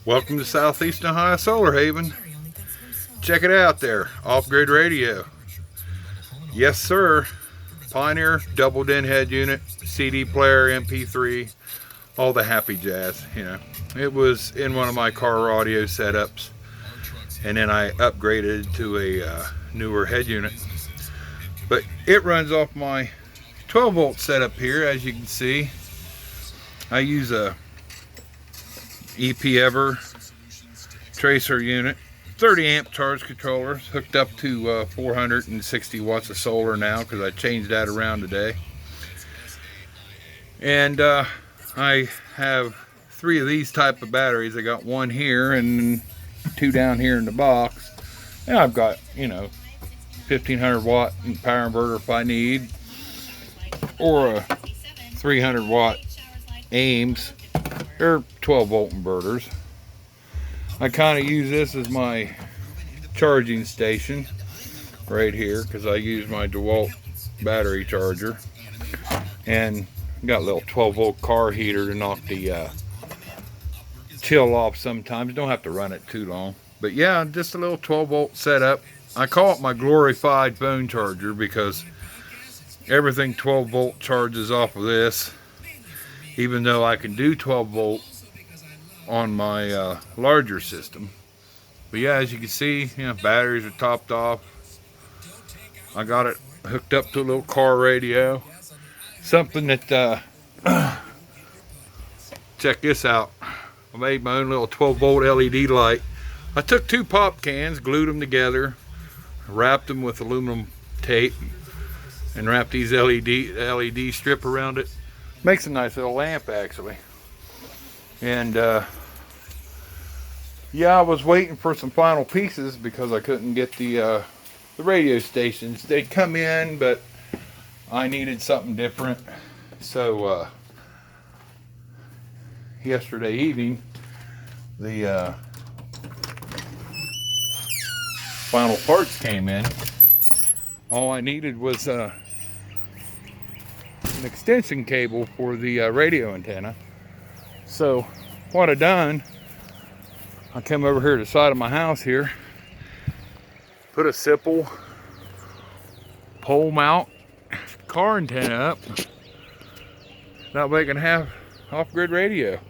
Welcome to Southeastern Ohio Solar Haven. Check it out there, off-grid radio. Yes, sir. Pioneer double din head unit, CD player, MP3, all the happy jazz. You know, it was in one of my car audio setups, and then I upgraded to a newer head unit. But it runs off my 12-volt setup here, as you can see. I use a EP Ever tracer unit, 30 amp charge controller, hooked up to 460 watts of solar now because I changed that around today. And I have 3 of these type of batteries. I got one here and 2 down here in the box. And I've got, you know, 1500 watt power inverter if I need, or a 300 watt Ames. They're 12 volt inverters. I kind of use this as my charging station right here because I use my DeWalt battery charger, and got a little 12 volt car heater to knock the chill off sometimes. Don't have to run it too long, but yeah, just a little 12 volt setup. I call it my glorified phone charger because everything 12 volt charges off of this, even though I can do 12 volt on my larger system. But yeah, as you can see, you know, batteries are topped off. I got it hooked up to a little car radio, something that check this out. I made my own little 12 volt LED light. I took 2 pop cans, glued them together, wrapped them with aluminum tape, and wrapped these LED strip around it. Makes a nice little lamp actually. And yeah, I was waiting for some final pieces because I couldn't get the radio stations. They'd come in, but I needed something different. So yesterday evening, the final parts came in. All I needed was an extension cable for the radio antenna. So what I done, I come over here to the side of my house here, put a simple pole mount car antenna up. That way I can have off-grid radio,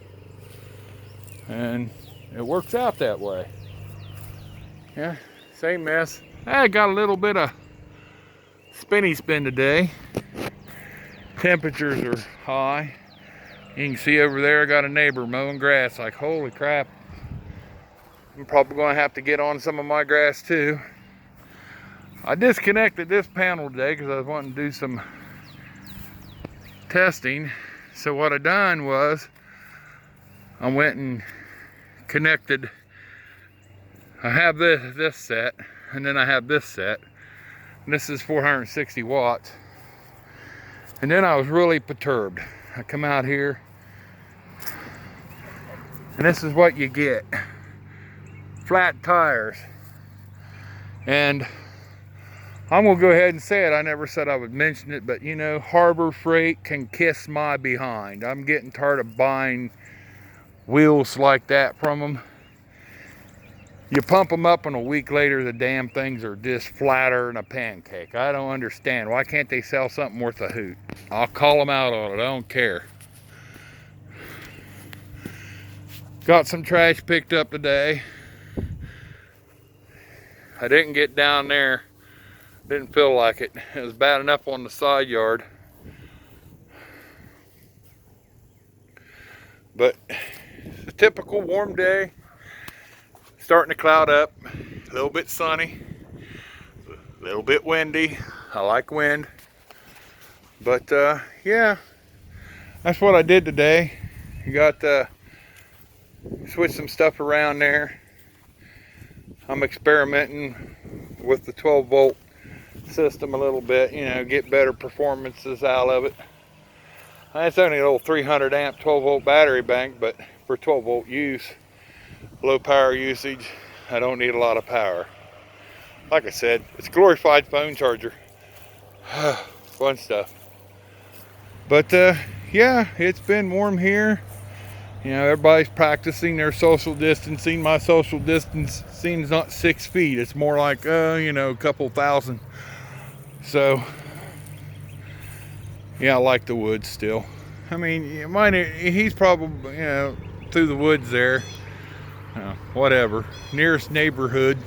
and it works out that way. Yeah, same mess. I got a little bit of spinny spin today. Temperatures are high. You can see over there I got a neighbor mowing grass. Like, holy crap, I'm probably going to have to get on some of my grass too. I disconnected this panel today because I was wanting to do some testing. So what I done was I went and connected. I have this set, and then I have this set, and this is 460 watts. And then I was really perturbed. I come out here, and this is what you get: flat tires. And I'm gonna go ahead and say it. I never said I would mention it, but you know, Harbor Freight can kiss my behind. I'm getting tired of buying wheels like that from them. You pump them up, and a week later the damn things are just flatter than a pancake. I don't understand. Why can't they sell something worth a hoot? I'll call them out on it. I don't care. Got some trash picked up today. I didn't get down there. Didn't feel like it. It was bad enough on the side yard. But it's a typical warm day. Starting to cloud up. A little bit sunny. A little bit windy. I like wind. But yeah, that's what I did today. You got switch some stuff around there. I'm experimenting with the 12 volt system a little bit, you know, get better performances out of it. It's only a little 300 amp 12 volt battery bank, but for 12 volt use, low power usage, I don't need a lot of power. Like I said, it's a glorified phone charger. Fun stuff. But yeah, it's been warm here. You know, everybody's practicing their social distancing. My social distancing is not 6 feet. It's more like, you know, a couple thousand. So, yeah, I like the woods still. I mean, he's probably, you know, through the woods there. Whatever. Nearest neighborhood.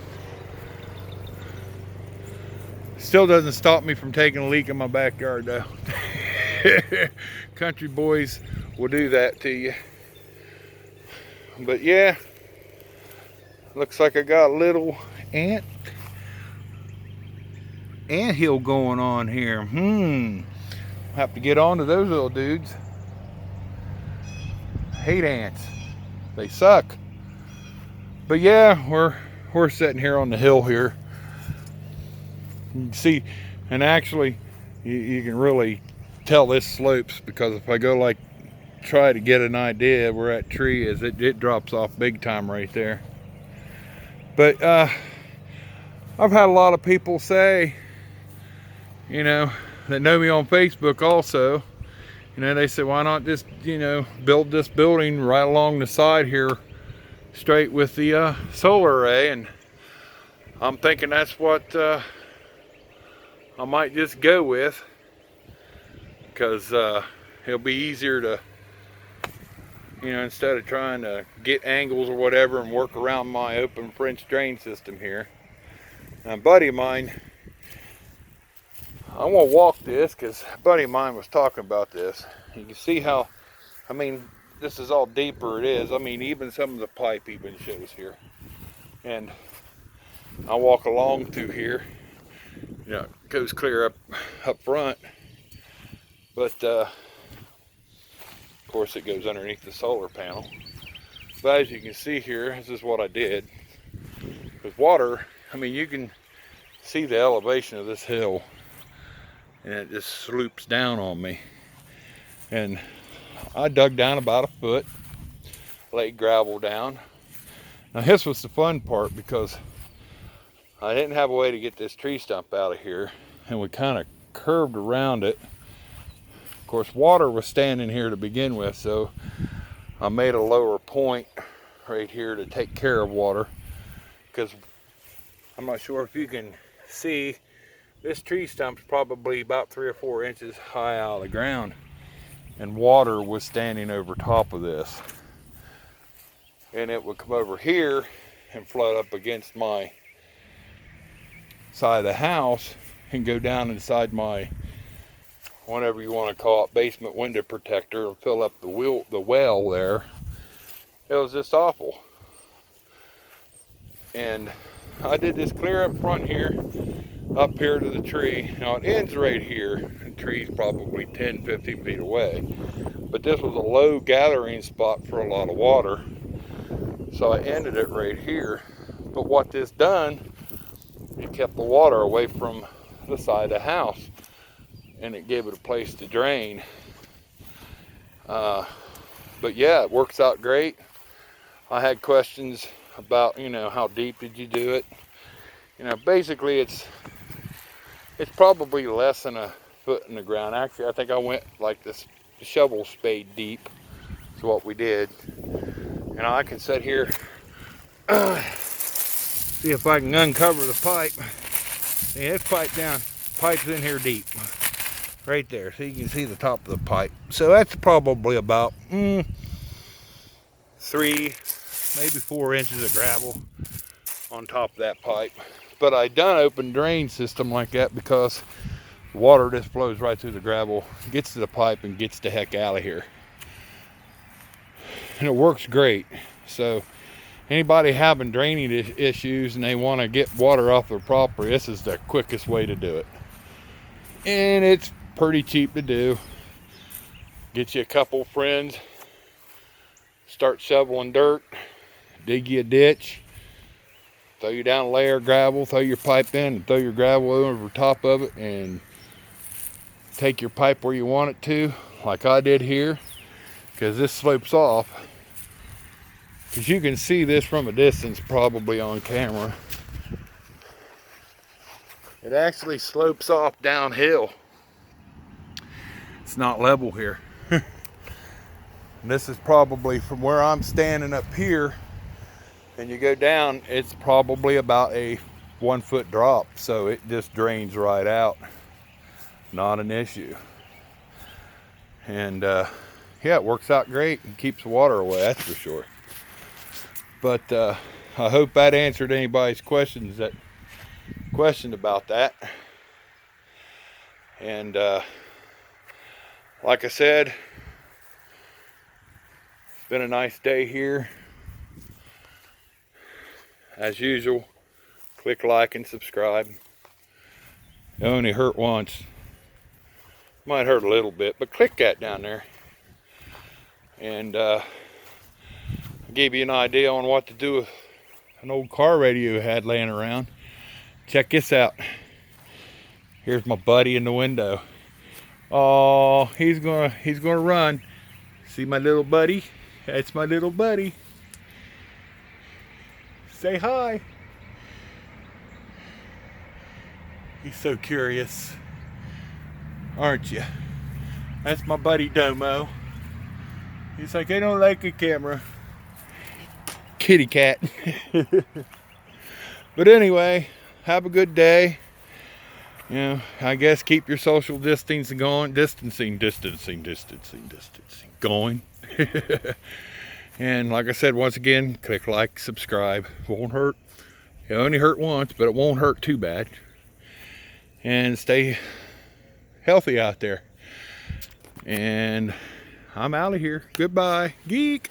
Still doesn't stop me from taking a leak in my backyard, though. Country boys will do that to you. But yeah, looks like I got a little anthill going on here. Have to get on to those little dudes. Hate ants. They suck. But yeah, we're sitting here on the hill here. You can see, and actually, you can really tell this slopes, because if I go like try to get an idea where that tree is, it drops off big time right there. But I've had a lot of people say, you know, that know me on Facebook also, you know, they say, why not just, you know, build this building right along the side here straight with the solar array? And I'm thinking that's what I might just go with, because it'll be easier to, you know, instead of trying to get angles or whatever and work around my open French drain system here. And a buddy of mine, I want to walk this because a buddy of mine was talking about this. You can see how, I mean, this is all deeper it is. I mean, even some of the pipe even shows here. And I walk along through here, you know, it goes clear up front. But of course it goes underneath the solar panel. But as you can see here, this is what I did. With water, I mean, you can see the elevation of this hill, and it just sloops down on me. And I dug down about a foot, laid gravel down. Now this was the fun part, because I didn't have a way to get this tree stump out of here, and we kind of curved around it. Of course, water was standing here to begin with, so I made a lower point right here to take care of water, because I'm not sure if you can see, this tree stump's probably about 3 or 4 inches high out of the ground, and water was standing over top of this, and it would come over here and flood up against my side of the house and go down inside my, whatever you want to call it, basement window protector, and fill up the well there. It was just awful. And I did this clear up front here, up here to the tree. Now it ends right here. The tree's probably 10, 15 feet away. But this was a low gathering spot for a lot of water. So I ended it right here. But what this done, it kept the water away from the side of the house, and it gave it a place to drain. But yeah, it works out great. I had questions about, you know, how deep did you do it? You know, basically it's probably less than a foot in the ground. Actually, I think I went like this shovel spade deep. That's what we did. And I can sit here, see if I can uncover the pipe. Yeah, this pipe's in here deep, right there. So you can see the top of the pipe. So that's probably about 3, maybe 4 inches of gravel on top of that pipe. But I done open drain system like that because water just flows right through the gravel, gets to the pipe, and gets the heck out of here. And it works great. So anybody having drainage issues and they want to get water off their property, this is the quickest way to do it. And it's pretty cheap to do. Get you a couple friends, start shoveling dirt, dig you a ditch, throw you down a layer of gravel, throw your pipe in, and throw your gravel over top of it, and take your pipe where you want it to, like I did here, because this slopes off. Because you can see this from a distance, probably on camera. It actually slopes off downhill. It's not level here. And this is probably from where I'm standing up here, and you go down, it's probably about a 1 foot drop, so it just drains right out. Not an issue. And yeah, it works out great and keeps the water away, that's for sure. But I hope that answered anybody's questions that questioned about that. And like I said, it's been a nice day here. As usual, click like and subscribe. It only hurt once. Might hurt a little bit, but click that down there. And give you an idea on what to do with an old car radio I had laying around. Check this out. Here's my buddy in the window. Oh, he's gonna run. See my little buddy? That's my little buddy. Say hi. He's so curious, aren't you? That's my buddy Domo. He's like, I don't like a camera. Kitty cat. But anyway, have a good day. You know, I guess keep your social distancing going. Distancing going. And like I said, once again, click like, subscribe. Won't hurt. It only hurt once, but it won't hurt too bad. And stay healthy out there. And I'm out of here. Goodbye, geek.